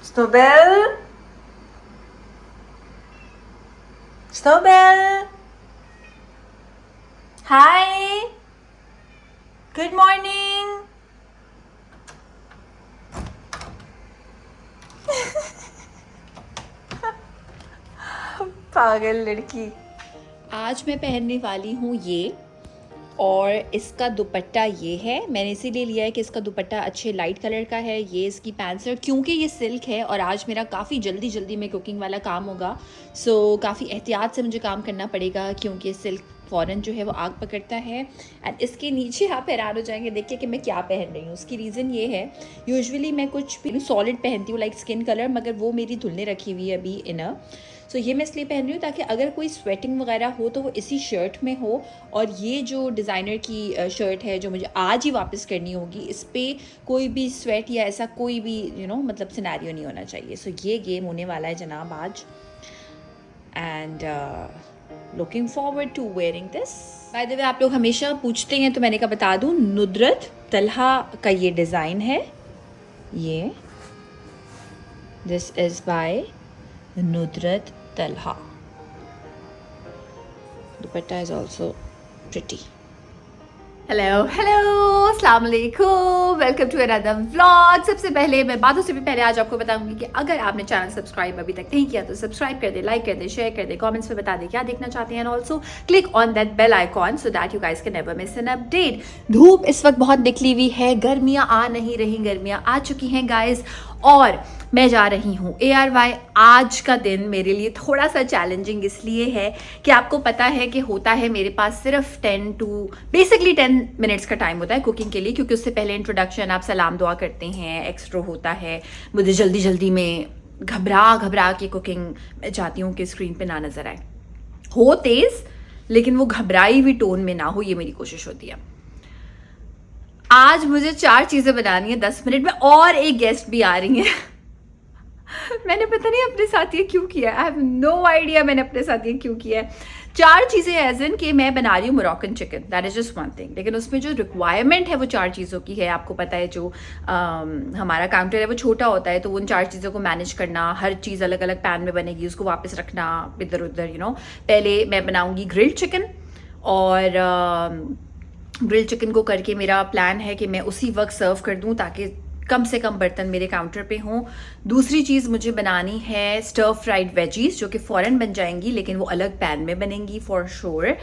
Snowbell? Snowbell? Hi. Good morning. पागल लड़की। आज मैं पहनने वाली हूँ ये, और इसका दुपट्टा ये है। मैंने इसीलिए लिया है कि इसका दुपट्टा अच्छे लाइट कलर का है। ये इसकी पैंट्स है, क्योंकि ये सिल्क है और आज मेरा काफ़ी जल्दी में कुकिंग वाला काम होगा। सो काफ़ी एहतियात से मुझे काम करना पड़ेगा, क्योंकि सिल्क फ़ौरन जो है वो आग पकड़ता है। एंड इसके नीचे आप हैरान हो जाएंगे देख के कि मैं क्या पहन रही हूँ। उसकी रीज़न ये है, यूजुअली मैं कुछ भी सॉलिड पहनती हूँ लाइक स्किन कलर, मगर वो मेरी धुलने रखी हुई है अभी इनर। सो ये मैं इसलिए पहन रही हूँ ताकि अगर कोई स्वेटिंग वगैरह हो तो वो इसी शर्ट में हो। और ये जो डिज़ाइनर की शर्ट है जो मुझे आज ही वापस करनी होगी, इस पर कोई भी स्वेट या ऐसा कोई भी मतलब सिनेरियो नहीं होना चाहिए। सो ये गेम होने वाला है जनाब आज, and looking forward to wearing this. By the way, आप लोग हमेशा पूछते हैं तो मैंने कहा बता दूँ, नुदरत तलहा का ये डिज़ाइन है। ये this is by नुदरत Talha. Dupatta is also pretty. Hello अस्सलाम वालेकुम, वेलकम टू अनदर व्लॉग। सबसे पहले मैं बातों से भी पहले आज आपको बताऊंगी कि अगर आपने चैनल सब्सक्राइब अभी तक नहीं किया तो सब्सक्राइब कर दे, लाइक कर दे, शेयर कर दे, कमेंट्स में बता दे क्या देखना चाहते हैं, and also click on that bell icon so that you guys can never miss an update. धूप इस वक्त बहुत निकली हुई है, गर्मियाँ आ नहीं रही, गर्मियाँ आ चुकी हैं गाइस, और मैं जा रही हूँ ARY। आज का दिन मेरे लिए थोड़ा सा चैलेंजिंग इसलिए है कि आपको पता है कि होता है मेरे पास सिर्फ 10 मिनट्स का टाइम होता है कुकिंग के लिए, क्योंकि उससे पहले इंट्रोडक्शन, आप सलाम दुआ करते हैं, एक्स्ट्रा होता है। मुझे जल्दी में घबरा के कुकिंग जाती हूँ कि स्क्रीन पे ना नज़र आए, हो तेज़ लेकिन वो घबराई हुई टोन में ना हो, ये मेरी कोशिश होती है। आज मुझे 4 चीज़ें बनानी है 10 मिनट में, और एक गेस्ट भी आ रही हैं। मैंने पता नहीं अपने साथ ये क्यों किया, आई हैव नो आइडिया मैंने अपने साथ ये क्यों किया है। 4 चीज़ें एज इन कि मैं बना रही हूँ Moroccan chicken, that is just one thing, लेकिन उसमें जो रिक्वायरमेंट है वो 4 चीज़ों की है। आपको पता है जो हमारा काउंटर है वो छोटा होता है, तो उन 4 चीज़ों को मैनेज करना, हर चीज़ अलग अलग पैन में बनेगी, उसको वापस रखना इधर उधर पहले मैं बनाऊँगी ग्रिल्ड चिकन, और ग्रिल्ड चिकन को करके मेरा प्लान है कि मैं उसी वक्त सर्व कर दूँ ताकि कम से कम बर्तन मेरे काउंटर पे हों। दूसरी चीज़ मुझे बनानी है स्टर फ्राइड वेजीज, जो कि फ़ौरन बन जाएंगी लेकिन वो अलग पैन में बनेंगी फॉर श्योर।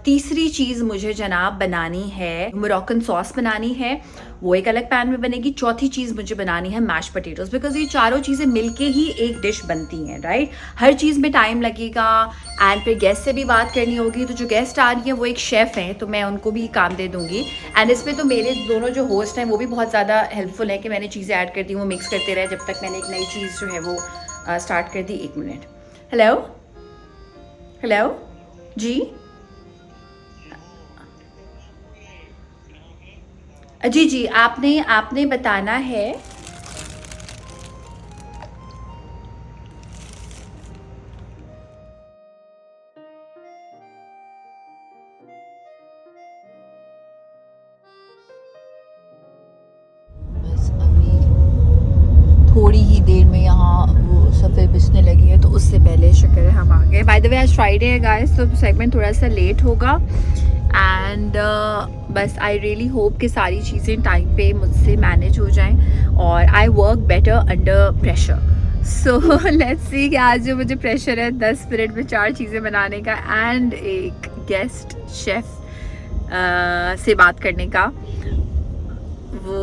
तीसरी चीज़ मुझे जनाब बनानी है मोरक्कन सॉस बनानी है, वो एक अलग पैन में बनेगी। चौथी चीज़ मुझे बनानी है मैश पोटैटोज़, बिकॉज ये चारों चीज़ें मिलके ही एक डिश बनती हैं, राइट। हर चीज़ में टाइम लगेगा, एंड फिर गेस्ट से भी बात करनी होगी, तो जो गेस्ट आ रही हैं वो एक शेफ़ हैं तो मैं उनको भी काम दे दूँगी। एंड इसमें तो मेरे दोनों जो होस्ट हैं वो भी बहुत ज़्यादा हेल्पफुल है कि मैंने चीज़ें ऐड कर दी, वो मिक्स करते रहे जब तक मैंने एक नई चीज़ जो है वो स्टार्ट कर दी। 1 मिनट। हेलो जी जी आपने बताना है। बस अभी थोड़ी ही देर में यहाँ वो सफ़ेद बिछने लगी है, तो उससे पहले शुक्र है हम आ गए। बाय द वे आज फ्राइडे है गाइस, तो सेगमेंट थोड़ा सा लेट होगा, एंड बस आई रियली होप कि सारी चीज़ें टाइम पे मुझसे मैनेज हो जाएं, और I work better under pressure. So let's see कि आज जो मुझे प्रेशर है 10 मिनट में 4 चीज़ें बनाने का एंड एक गेस्ट शेफ़ से बात करने का, वो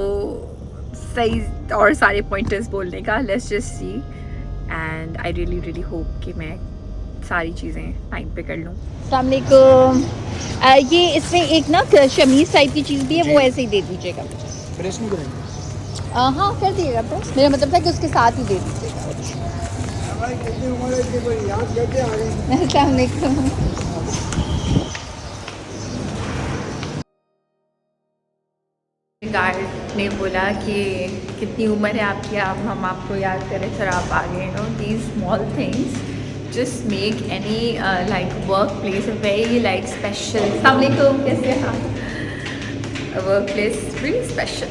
सही और सारे पॉइंटर्स बोलने का। Let's just see, and I really hope कि मैं सारी चीज़ें टाइम पे कर लूँ। अस्सलाम वालेकुम। ये इसमें एक ना शमीज़ टाइप की चीज़ भी है, वो ऐसे ही दे दीजिएगा मुझे। प्रेस नहीं करेंगे? हाँ कर दीजिएगा प्रेस, मेरा मतलब था कि उसके साथ ही दे दीजिएगा। अस्सलाम वालेकुम। गार्ड ने बोला कि कितनी उम्र है आपकी, आप हम आपको याद करें, सर आप आ गए। These small things just make any like workplace a very like special. Assalamualaikum, कैसे हैं आप? A workplace really special.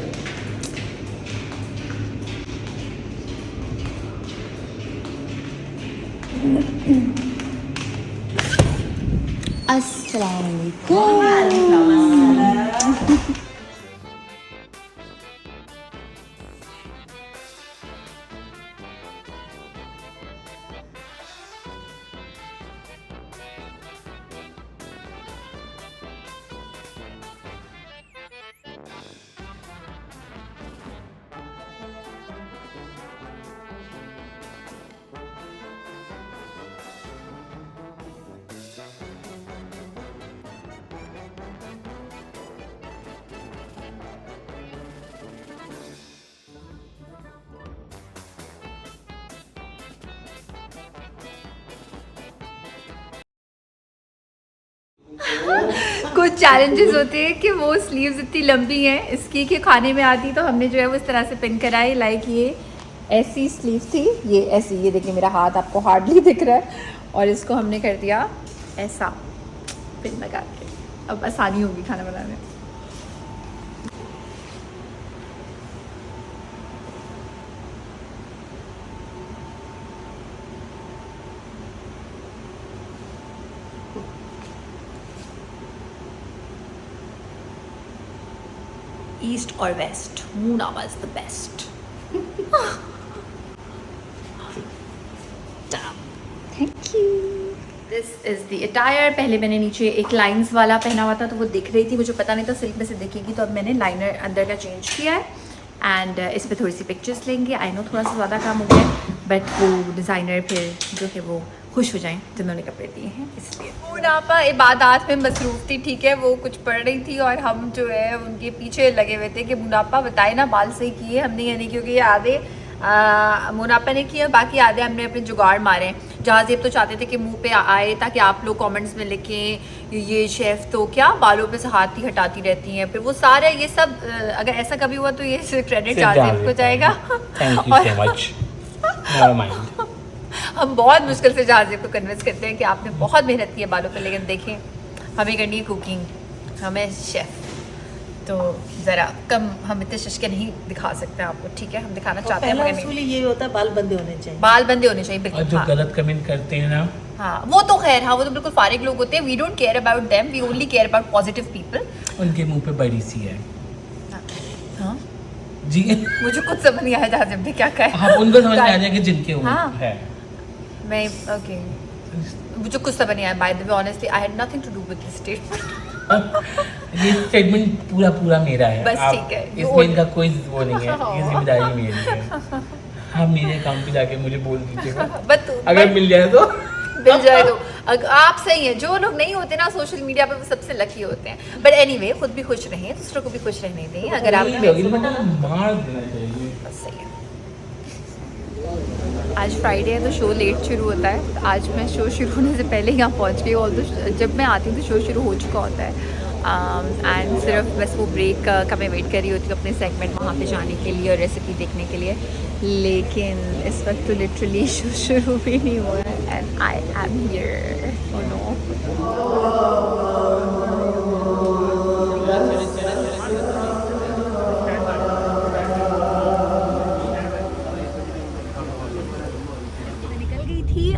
अस्सलामुअलैकुम। कुछ चैलेंजेस होते हैं कि वो स्लीव्स इतनी लंबी हैं इसकी कि खाने में आती, तो हमने जो है वो इस तरह से पिन कराई। लाइक ये ऐसी स्लीव थी, ये ऐसी, ये देखिए मेरा हाथ आपको हार्डली दिख रहा है, और इसको हमने कर दिया ऐसा पिन लगा के। अब आसानी होगी खाना बनाने में। ईस्ट और waste, Munawwa is the best. Thank you. This is the attire. पहले मैंने नीचे एक लाइंस वाला पहना हुआ था तो वो दिख रही थी, मुझे पता नहीं था सिल्क में से दिखेगी, तो अब मैंने लाइनर अंदर का चेंज किया है। एंड इस पर थोड़ी सी पिक्चर्स लेंगे। आई नो थोड़ा सा ज़्यादा काम हो गया, बट वो डिज़ाइनर फिर जो है वो खुश हो जाएं जिन्होंने कपड़े दिए हैं, इसलिए। मुनाफा इबादत में मसरूफ़ थी, ठीक है, वो कुछ पढ़ रही थी और हम जो है उनके पीछे लगे हुए थे कि मुनाफा बताए ना बाल सही किए हमने या नहीं, क्योंकि ये आधे मुनाफा ने किया, बाकी आधे हमने अपने जुगाड़ मारे। जहाज़ेब तो चाहते थे कि मुंह पे आए ताकि आप लोग कमेंट्स में लिखें ये शेफ़ तो क्या बालों पे से हाथ ही हटाती रहती हैं, फिर वो सारे ये सब अगर ऐसा कभी हुआ तो ये क्रेडिट जहाज़ेब को जाएगा। Thank you so much. Never mind. हम बहुत मुश्किल से जहाज़ेब को कन्विंस करते हैं कि आपने बहुत मेहनत की है बालों पे, लेकिन देखें हमें करनी है कुकिंग, हमें शेफ़, तो ज़रा कम हम इतने शशके नहीं दिखा सकते हैं आपको, ठीक है, हम दिखाना चाहते हैं मगर नहीं। ये होता है बाल बंदे होने चाहिए, बाल बंदे होने चाहिए, बिल्कुल। और जो हाँ। गलत कमेंट करते हैं ना, हाँ वो तो खैर, हाँ वो तो बिल्कुल फारिग लोग होते हैं। We don't care about them, we only care about positive people. उनके मुंह पे बड़ी सी है। हाँ जी मुझे कुछ समझ नहीं आया जहाज़ेब ने क्या कहा। हाँ, उनको समझ में आ जाए कि जिनके हाँ। है। मैं ओके, मुझे कुछ समझ नहीं आया। By the way honestly I had nothing to do with this statement. ये स्टेटमेंट पूरा मेरा है, बस आप ठीक है। इसमें इनका कोई वो नहीं है, ये जिम्मेदारी मेरी है। हाँ मेरे अकाउंट पे जाके मुझे बोल दीजिएगा अगर मिल जाए तो। मिल जाए तो आप सही हैं। जो लोग नहीं होते ना सोशल मीडिया पे वो सबसे लकी होते हैं। बट एनीवे खुद भी खुश रहें, दूसरों को भी खुश रहने दें। अगर आप मार देना चाहिए, बस सही है। आज फ्राइडे है तो शो लेट शुरू होता है। आज मैं शो शुरू होने से पहले यहाँ पहुँच गई, और जब मैं आती हूँ तो शो शुरू हो चुका होता है। एंड सिर्फ बस वो ब्रेक का मैं वेट कर रही होती हूँ अपने सेगमेंट वहाँ पे जाने के लिए और रेसिपी देखने के लिए, लेकिन इस वक्त तो लिटरली शो शुरू भी नहीं हुआ है and I am here. Oh no.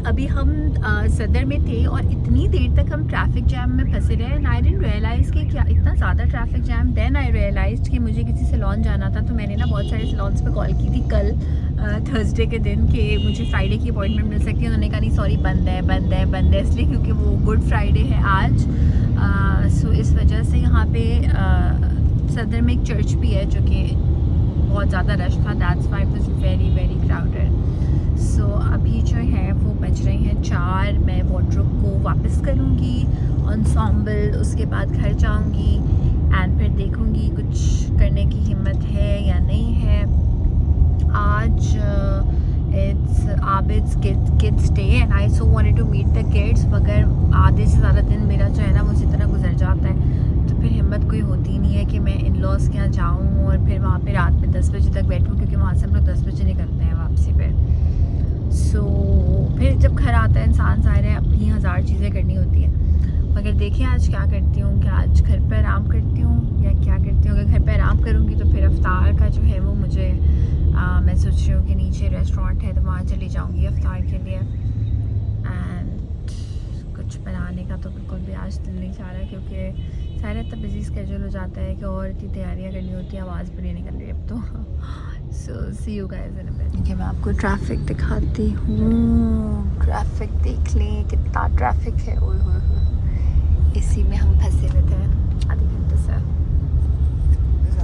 अभी हम सदर में थे और इतनी देर तक हम ट्रैफिक जैम में फंसे रहे एंड आई डिडंट रियलाइज़ कि क्या इतना ज़्यादा traffic jam. Then I realised कि मुझे किसी सैलून जाना था, तो मैंने ना बहुत सारे सैलून्स पे कॉल की थी कल थर्सडे के दिन कि मुझे फ्राइडे की अपॉइंटमेंट मिल सकती है। उन्होंने कहा नहीं सॉरी बंद है, इसलिए क्योंकि वो गुड फ्राइडे है आज। सो इस वजह से यहाँ पे सदर में एक चर्च भी है जो कि बहुत ज़्यादा रश था, that's why it was very very crowded. So अभी जो है वो बज रहे हैं 4। मैं वार्डरोब को वापस करूँगी एंसेम्बल, उसके बाद घर जाऊँगी एंड फिर देखूँगी कुछ करने की हिम्मत है या नहीं है। आज it's Abids kids day and I so wanted to meet the kids, मगर आधे से ज़्यादा दिन मेरा जो है ना वो इसी तरह गुजर जाता है, तो फिर हिम्मत कोई होती नहीं है कि मैं इन लॉज के यहाँ जाऊँ और फिर वहाँ पे रात में 10 बजे तक बैठूँ, क्योंकि वहाँ से हम लोग 10 बजे निकलते हैं वापसी पे। सो फिर जब घर आता है इंसान ज़ाहिर है अपनी 1000 चीज़ें करनी होती हैं, मगर देखिए आज क्या करती हूँ, कि आज घर पर आराम करती हूँ या क्या करती हूँ। अगर घर पर आराम करूँगी तो फिर अफ्तार का जो है वो मुझे मैं सोच रही हूँ कि नीचे रेस्टोरेंट है तो वहाँ चली जाऊँगी अफ्तार के लिए। एंड कुछ बनाने का तो बिल्कुल भी आज दिल नहीं चाह रहा, क्योंकि सारा इतना बिजी स्केड्यूल हो जाता है कि और इतनी तैयारियां करनी होती है, आवाज़ भी नहीं निकल रही अब तो। So see you guys in a bit. ठीक है, मैं आपको ट्रैफिक दिखाती हूँ। ट्रैफिक देख लें, कितना ट्रैफिक है। ओए होए होए, इसी में हम फंसे हुए थे आधे घंटे से।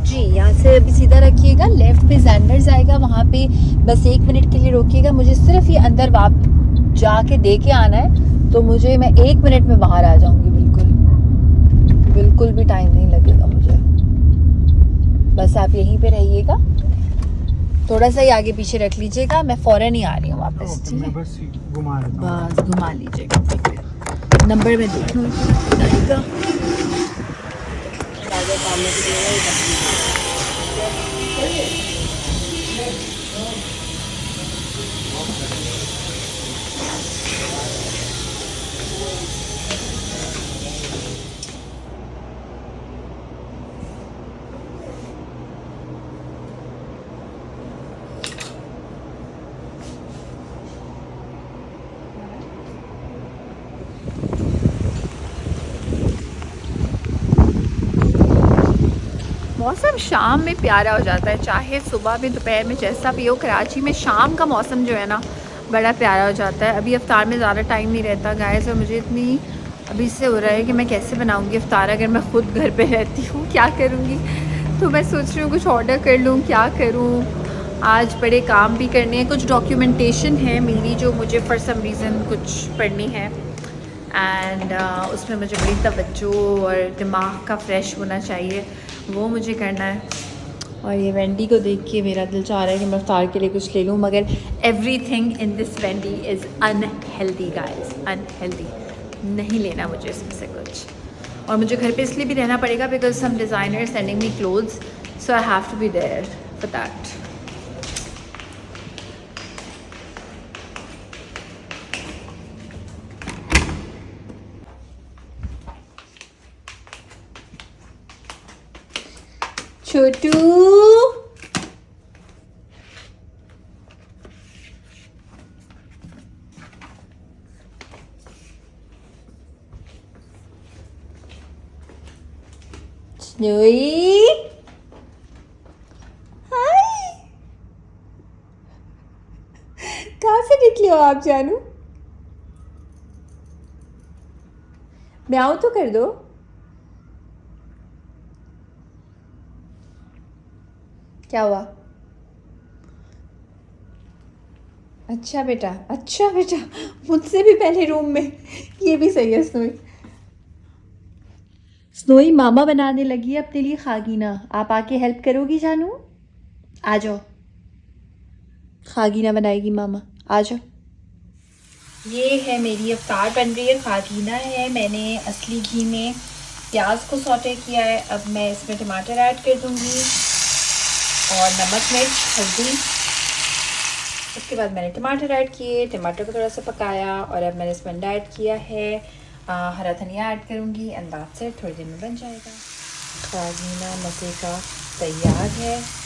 जी, यहाँ से अभी सीधा रखिएगा, लेफ्ट पे जैंडर्स आएगा, वहाँ पे बस 1 मिनट के लिए रोकिएगा। मुझे सिर्फ ये अंदर जाके दे के आना है, तो मैं 1 मिनट में बाहर आ जाऊँगी। बिल्कुल भी टाइम नहीं लगेगा मुझे। बस आप यहीं पे रहिएगा, थोड़ा सा ही आगे पीछे रख लीजिएगा, मैं फ़ौरन ही आ रही हूँ वापस। ठीक है, बस घुमा लीजिएगा। नंबर में देख लूँ गाड़ी का। मौसम शाम में प्यारा हो जाता है, चाहे सुबह में दोपहर में जैसा भी हो। कराची में शाम का मौसम जो है ना बड़ा प्यारा हो जाता है। अभी इफ्तार में ज़्यादा टाइम नहीं रहता गाइस, और मुझे इतनी अभी से हो रहा है कि मैं कैसे बनाऊंगी इफ्तार अगर मैं ख़ुद घर पे रहती हूँ, क्या करूँगी। तो मैं सोच रही हूँ कुछ ऑर्डर कर लूँ, क्या करूँ। आज बड़े काम भी करने हैं, कुछ डॉक्यूमेंटेशन है मेरी जो मुझे फॉर सम रीज़न कुछ पढ़नी है, एंड उसमें मुझे बड़ी तवज्जो और दिमाग का फ्रेश होना चाहिए, वो मुझे करना है। और ये वेंडी को देख के मेरा दिल चाह रहा है कि मैं इफ्तार के लिए कुछ ले लूँ, मगर everything in this Wendy is unhealthy guys, unhealthy. नहीं लेना मुझे इसमें से कुछ। और मुझे घर पे इसलिए भी रहना पड़ेगा because some designer sending me clothes, so I have to be there for that. Chhotu, Snowy, hi, कहाँ से निकले हो आप जानू? म्याऊं तो कर दो। क्या हुआ? अच्छा बेटा, अच्छा बेटा, मुझसे भी पहले रूम में। ये भी सही है स्नोई। स्नोई मामा बनाने लगी है अपने लिए खागीना, आप आके हेल्प करोगी जानू? आ जाओ, खागीना बनाएगी मामा, आ जाओ। ये है मेरी इफ्तार बन रही है, खागीना है। मैंने असली घी में प्याज को सौटे किया है। अब मैं इसमें टमाटर ऐड कर दूँगी और नमक, मिर्च, हल्दी। उसके बाद मैंने टमाटर ऐड किए, टमाटर को थोड़ा सा पकाया, और अब मैंने इसमें अंडा ऐड किया है। हरा धनिया ऐड करूँगी, एंड दैट्स इट। थोड़ी देर में बन जाएगा। खागीना मज़े का तैयार है।